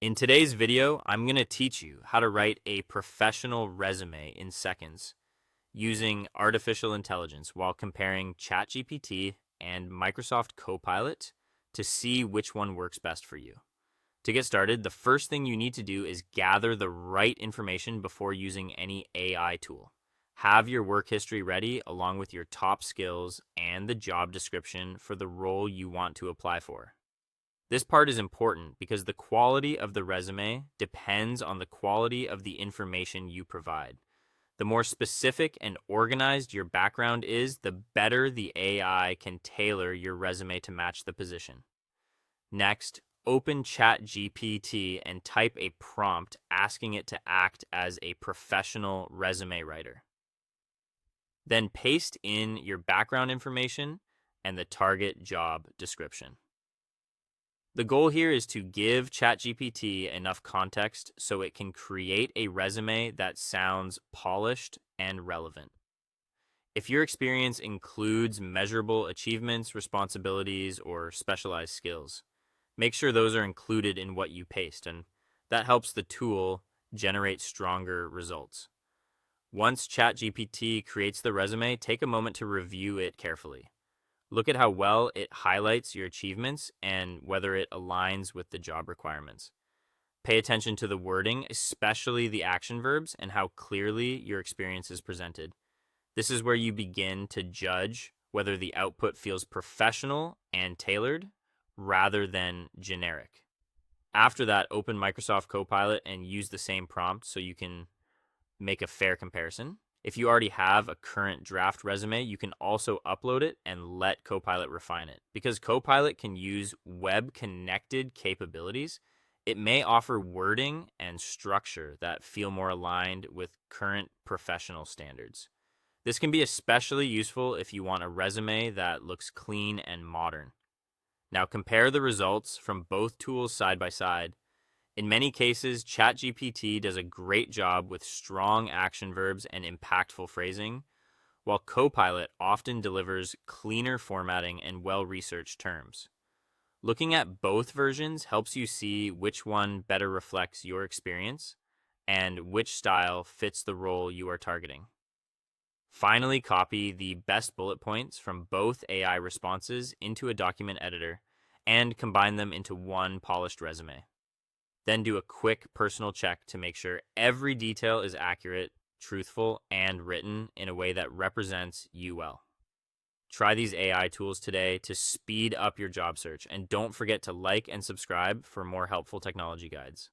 In today's video, I'm going to teach you how to write a professional resume in seconds using artificial intelligence while comparing ChatGPT and Microsoft Copilot to see which one works best for you. To get started, the first thing you need to do is gather the right information before using any AI tool. Have your work history ready along with your top skills and the job description for the role you want to apply for. This part is important because the quality of the resume depends on the quality of the information you provide. The more specific and organized your background is, the better the AI can tailor your resume to match the position. Next, open ChatGPT and type a prompt asking it to act as a professional resume writer. Then paste in your background information and the target job description. The goal here is to give ChatGPT enough context so it can create a resume that sounds polished and relevant. If your experience includes measurable achievements, responsibilities, or specialized skills, make sure those are included in what you paste, and that helps the tool generate stronger results. Once ChatGPT creates the resume, take a moment to review it carefully. Look at how well it highlights your achievements and whether it aligns with the job requirements. Pay attention to the wording, especially the action verbs, and how clearly your experience is presented. This is where you begin to judge whether the output feels professional and tailored rather than generic. After that, open Microsoft Copilot and use the same prompt so you can make a fair comparison. If you already have a current draft resume, you can also upload it and let Copilot refine it. Because Copilot can use web-connected capabilities, it may offer wording and structure that feel more aligned with current professional standards. This can be especially useful if you want a resume that looks clean and modern. Now compare the results from both tools side by side. In many cases, ChatGPT does a great job with strong action verbs and impactful phrasing, while Copilot often delivers cleaner formatting and well-researched terms. Looking at both versions helps you see which one better reflects your experience and which style fits the role you are targeting. Finally, copy the best bullet points from both AI responses into a document editor and combine them into one polished resume. Then do a quick personal check to make sure every detail is accurate, truthful, and written in a way that represents you well. Try these AI tools today to speed up your job search, and don't forget to like and subscribe for more helpful technology guides.